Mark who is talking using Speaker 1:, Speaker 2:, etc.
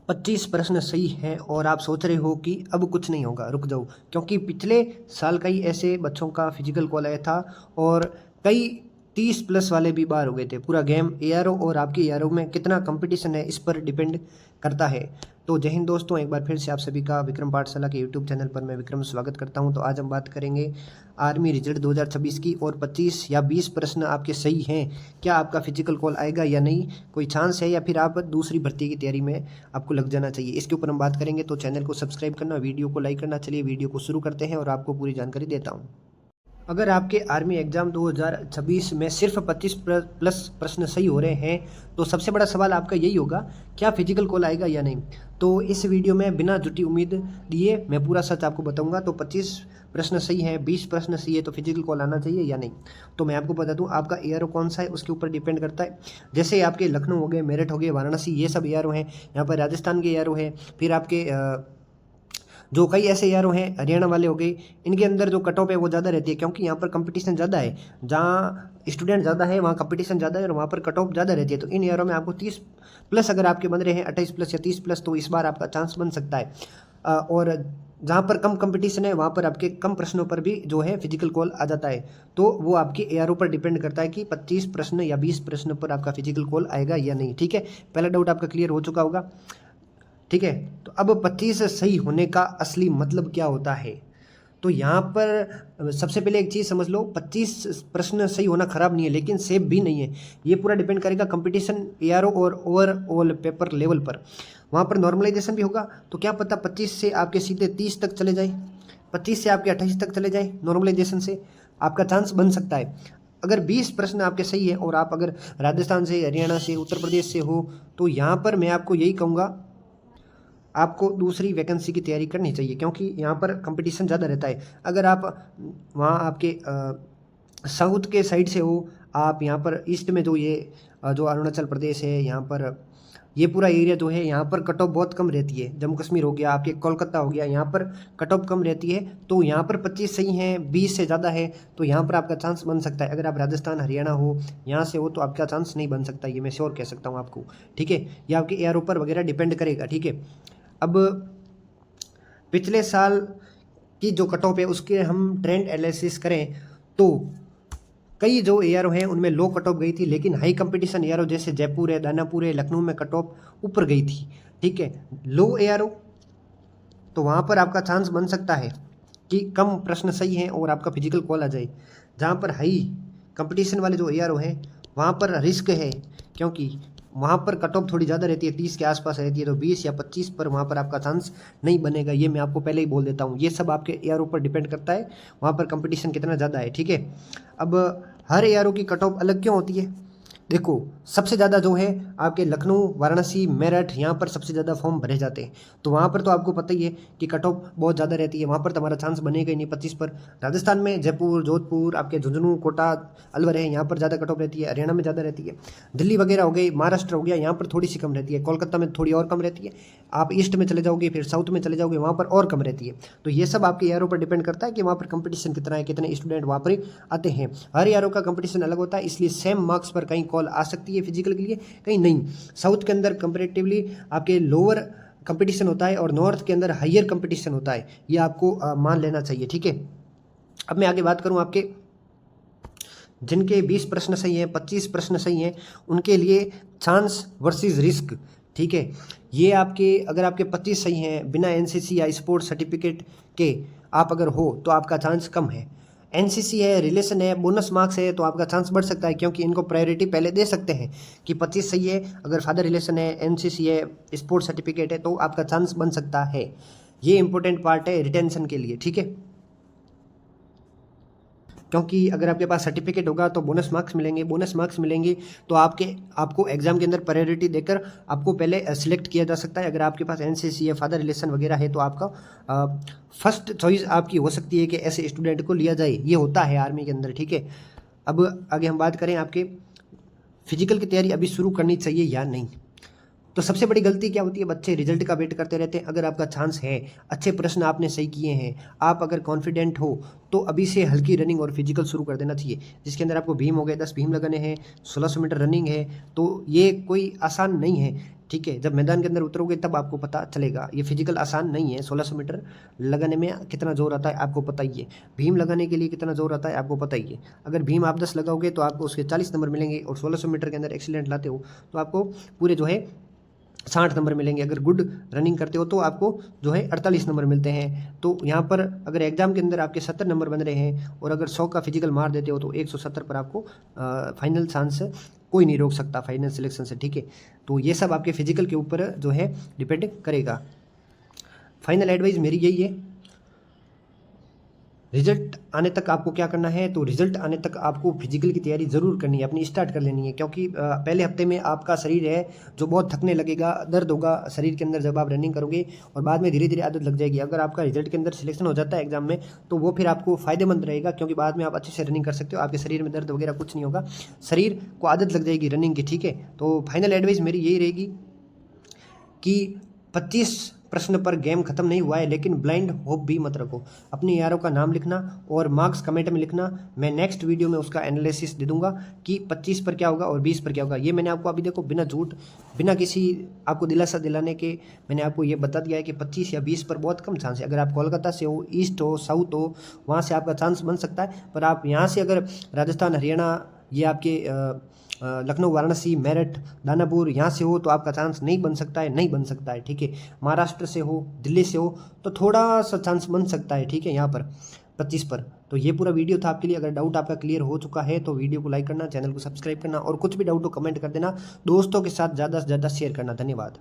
Speaker 1: 25 प्रश्न सही है और आप सोच रहे हो कि अब कुछ नहीं होगा, रुक जाओ। क्योंकि पिछले साल कई ऐसे बच्चों का फिजिकल कॉल आया था और कई 30 प्लस वाले भी बाहर हो गए थे। पूरा गेम एआरओ और आपके एआरओ में कितना कंपटीशन है इस पर डिपेंड करता है। तो जय हिंद दोस्तों, एक बार फिर से आप सभी का विक्रम पाठशाला के यूट्यूब चैनल पर मैं विक्रम स्वागत करता हूं। तो आज हम बात करेंगे आर्मी रिजल्ट 2026 की और 25 या 20 प्रश्न आपके सही हैं। क्या आपका फिजिकल कॉल आएगा या नहीं, कोई चांस है, या फिर आप दूसरी भर्ती की तैयारी में आपको लग जाना चाहिए, इसके ऊपर हम बात करेंगे। तो चैनल को सब्सक्राइब करना, वीडियो को लाइक करना। चलिए वीडियो को शुरू करते हैं और आपको पूरी जानकारी देता हूँ। अगर आपके आर्मी एग्ज़ाम 2026 में सिर्फ 25 प्लस प्रश्न सही हो रहे हैं तो सबसे बड़ा सवाल आपका यही होगा, क्या फिजिकल कॉल आएगा या नहीं। तो इस वीडियो में बिना झूठी उम्मीद दिए मैं पूरा सच आपको बताऊंगा। तो 25 प्रश्न सही है, 20 प्रश्न सही है, तो फिजिकल कॉल आना चाहिए या नहीं। तो मैं आपको बता दूं, आपका एआरओ कौन सा है उसके ऊपर डिपेंड करता है। जैसे आपके लखनऊ हो गए, मेरठ हो गए, वाराणसी, ये सब एआरओ हैं। यहाँ पर राजस्थान के एआरओ है। फिर आपके जो कई ऐसे एआरओ हैं, हरियाणा वाले हो गए, इनके अंदर जो कट ऑफ है वो ज़्यादा रहती है, क्योंकि यहाँ पर कंपटीशन ज़्यादा है। जहाँ स्टूडेंट ज़्यादा है वहाँ कंपटीशन ज़्यादा है और वहाँ पर कट ऑफ ज़्यादा रहती है। तो इन एआरओ में आपको 30 प्लस अगर आपके बन रहे हैं, 28 प्लस या 30 प्लस, तो इस बार आपका चांस बन सकता है। और जहाँ पर कम कंपटीशन है वहाँ पर आपके कम प्रश्नों पर भी जो है फिजिकल कॉल आ जाता है। तो वो आपके एआरओ पर डिपेंड करता है कि 25 प्रश्न या 20 प्रश्न पर आपका फिजिकल कॉल आएगा या नहीं। ठीक है, पहला डाउट आपका क्लियर हो चुका होगा। ठीक है, तो अब 25 सही होने का असली मतलब क्या होता है। तो यहाँ पर सबसे पहले एक चीज़ समझ लो, 25 प्रश्न सही होना खराब नहीं है, लेकिन सेफ भी नहीं है। ये पूरा डिपेंड करेगा कंपटीशन, एआरओ और ओवरऑल पेपर लेवल पर। वहाँ पर नॉर्मलाइजेशन भी होगा, तो क्या पता 25 से आपके सीधे 30 तक चले जाए, 25 से आपके 28 तक चले जाए। नॉर्मलाइजेशन से आपका चांस बन सकता है। अगर 20 प्रश्न आपके सही है और आप अगर राजस्थान से, हरियाणा से, उत्तर प्रदेश से हो, तो यहाँ पर मैं आपको यही कहूँगा, आपको दूसरी वैकेंसी की तैयारी करनी चाहिए, क्योंकि यहाँ पर कंपटीशन ज़्यादा रहता है। अगर आप वहाँ आपके साउथ के साइड से हो, आप यहाँ पर ईस्ट में जो ये जो अरुणाचल प्रदेश है, यहाँ पर ये पूरा एरिया जो है, यहाँ पर कट ऑफ बहुत कम रहती है। जम्मू कश्मीर हो गया, आपके कोलकाता हो गया, यहाँ पर कट ऑफ कम रहती है। तो यहाँ पर 25 सही हैं, 20 से ज़्यादा है, तो यहाँ पर आपका चांस बन सकता है। अगर आप राजस्थान, हरियाणा हो, यहाँ से हो, तो आपका चांस नहीं बन सकता, ये मैं श्योर कह सकता हूँ आपको। ठीक है, ये आपके एआरओ पर वगैरह डिपेंड करेगा। ठीक है, अब पिछले साल की जो कट ऑफ है उसके हम ट्रेंड एनालिसिस करें तो कई जो एआरओ हैं उनमें लो कट ऑफ गई थी, लेकिन हाई कंपटीशन एआरओ जैसे जयपुर है, दानापुर है, लखनऊ में कट ऑफ ऊपर गई थी। ठीक है, लो एआरओ तो वहाँ पर आपका चांस बन सकता है कि कम प्रश्न सही हैं और आपका फिजिकल कॉल आ जाए। जहाँ पर हाई कंपटीशन वाले जो एआरओ हैं वहाँ पर रिस्क है, क्योंकि वहाँ पर कट ऑफ थोड़ी ज़्यादा रहती है, 30 के आसपास रहती है। तो 20 या 25 पर वहाँ पर आपका चांस नहीं बनेगा, ये मैं आपको पहले ही बोल देता हूँ। ये सब आपके एआरओ पर डिपेंड करता है, वहाँ पर कंपटीशन कितना ज़्यादा है। ठीक है, अब हर एआरओ की कट ऑफ अलग क्यों होती है। देखो, सबसे ज़्यादा जो है आपके लखनऊ, वाराणसी, मेरठ, यहाँ पर सबसे ज़्यादा फॉर्म भरे जाते हैं। तो वहाँ पर तो आपको पता ही है कि कट ऑफ बहुत ज़्यादा रहती है, वहाँ पर तुम्हारा चांस बनेगा ही नहीं 25 पर। राजस्थान में जयपुर, जोधपुर, आपके झुंझुनू, कोटा, अलवर है, यहाँ पर ज़्यादा कट ऑफ रहती है। हरियाणा में ज़्यादा रहती है। दिल्ली वगैरह हो गई, महाराष्ट्र हो गया, यहाँ पर थोड़ी सी कम रहती है। कोलकाता में थोड़ी और कम रहती है। आप ईस्ट में चले जाओगे, फिर साउथ में चले जाओगे, वहाँ पर और कम रहती है। तो ये सब आपके एआरओ पर डिपेंड करता है कि वहाँ पर कंपटीशन कितना है, कितने स्टूडेंट वहाँ पर आते हैं। हर एआरओ का कंपटीशन अलग होता है, इसलिए सेम मार्क्स पर कहीं कॉल आ सकती है फिजिकल के लिए, कहीं नहीं। साउथ के अंदर कंपैरेटिवली आपके लोअर कंपटीशन होता है और नॉर्थ के अंदर हायर कंपटीशन होता है, ये आपको मान लेना चाहिए। ठीक है, अब मैं आगे बात करूं, आपके जिनके 20 प्रश्न सही हैं, 25 प्रश्न सही हैं, उनके लिए चांस वर्सेस रिस्क। ठीक है, ये आपके अगर आपके 25 सही हैं, बिना एनसीसी या स्पोर्ट्स सर्टिफिकेट के आप अगर हो तो आपका चांस कम है। एनसीसी है, रिलेशन है, बोनस मार्क्स है, तो आपका चांस बढ़ सकता है, क्योंकि इनको प्रायोरिटी पहले दे सकते हैं कि 25 सही है, अगर फादर रिलेशन है, एनसीसी है, स्पोर्ट्स सर्टिफिकेट है, तो आपका चांस बन सकता है। ये इंपॉर्टेंट पार्ट है रिटेंशन के लिए। ठीक है, क्योंकि अगर आपके पास सर्टिफिकेट होगा तो बोनस मार्क्स मिलेंगे, बोनस मार्क्स मिलेंगे तो आपको एग्जाम के अंदर प्रायोरिटी देकर आपको पहले सिलेक्ट किया जा सकता है। अगर आपके पास एनसीसी है, फादर रिलेशन वगैरह है, तो आपका फर्स्ट चॉइस आपकी हो सकती है कि ऐसे स्टूडेंट को लिया जाए। ये होता है आर्मी के अंदर। ठीक है, अब आगे हम बात करें, आपके फिजिकल की तैयारी अभी शुरू करनी चाहिए या नहीं। तो सबसे बड़ी गलती क्या होती है, बच्चे रिजल्ट का वेट करते रहते हैं। अगर आपका चांस है, अच्छे प्रश्न आपने सही किए हैं, आप अगर कॉन्फिडेंट हो, तो अभी से हल्की रनिंग और फिजिकल शुरू कर देना चाहिए, जिसके अंदर आपको भीम हो गए, 10 भीम लगाने हैं, 1600 मीटर रनिंग है। तो ये कोई आसान नहीं है, ठीक है, जब मैदान के अंदर उतरोगे तब आपको पता चलेगा। ये फिजिकल आसान नहीं है। 1600 मीटर लगाने में कितना जोर आता है आपको पता ही है। भीम लगाने के लिए कितना जोर आता है आपको पता ही है। अगर भीम आप 10 लगाओगे तो आपको उसके 40 नंबर मिलेंगे, और 1600 मीटर के अंदर एक्सीलेंट लाते हो तो आपको पूरे जो है 60 नंबर मिलेंगे। अगर गुड रनिंग करते हो तो आपको जो है 48 नंबर मिलते हैं। तो यहाँ पर अगर एग्जाम के अंदर आपके 70 नंबर बन रहे हैं और अगर 100 का फिजिकल मार देते हो तो 170 पर आपको फाइनल चांस कोई नहीं रोक सकता फाइनल सिलेक्शन से, ठीक है। तो ये सब आपके फिजिकल के ऊपर जो है डिपेंड करेगा। फाइनल एडवाइस मेरी यही है, रिजल्ट आने तक आपको क्या करना है, तो रिजल्ट आने तक आपको फिजिकल की तैयारी ज़रूर करनी है, अपनी स्टार्ट कर लेनी है। क्योंकि पहले हफ्ते में आपका शरीर है जो बहुत थकने लगेगा, दर्द होगा शरीर के अंदर जब आप रनिंग करोगे, और बाद में धीरे धीरे आदत लग जाएगी। अगर आपका रिजल्ट के अंदर सिलेक्शन हो जाता है एग्जाम में तो वो फिर आपको फ़ायदेमंद रहेगा, क्योंकि बाद में आप अच्छे से रनिंग कर सकते हो, आपके शरीर में दर्द वगैरह कुछ नहीं होगा, शरीर को आदत लग जाएगी रनिंग की, ठीक है। तो फाइनल एडवाइस मेरी यही रहेगी कि 25 प्रश्न पर गेम खत्म नहीं हुआ है, लेकिन ब्लाइंड होप भी मत रखो। अपने यारों का नाम लिखना और मार्क्स कमेंट में लिखना। मैं नेक्स्ट वीडियो में उसका एनालिसिस दे दूंगा कि 25 पर क्या होगा और 20 पर क्या होगा। ये मैंने आपको अभी देखो बिना झूठ, बिना किसी आपको दिलासा दिलाने के मैंने आपको ये बता दिया है कि 25 या 20 पर बहुत कम चांस है। अगर आप कोलकाता से हो, ईस्ट हो, साउथ हो, वहाँ से आपका चांस बन सकता है। पर आप यहाँ से अगर राजस्थान, हरियाणा, ये आपके लखनऊ, वाराणसी, मेरठ, दानापुर यहाँ से हो तो आपका चांस नहीं बन सकता है, नहीं बन सकता है, ठीक है। महाराष्ट्र से हो, दिल्ली से हो तो थोड़ा सा चांस बन सकता है, ठीक है, यहाँ पर 25 पर। तो ये पूरा वीडियो था आपके लिए। अगर डाउट आपका क्लियर हो चुका है तो वीडियो को लाइक करना, चैनल को सब्सक्राइब करना, और कुछ भी डाउट हो कमेंट कर देना। दोस्तों के साथ ज़्यादा से ज़्यादा शेयर करना। धन्यवाद।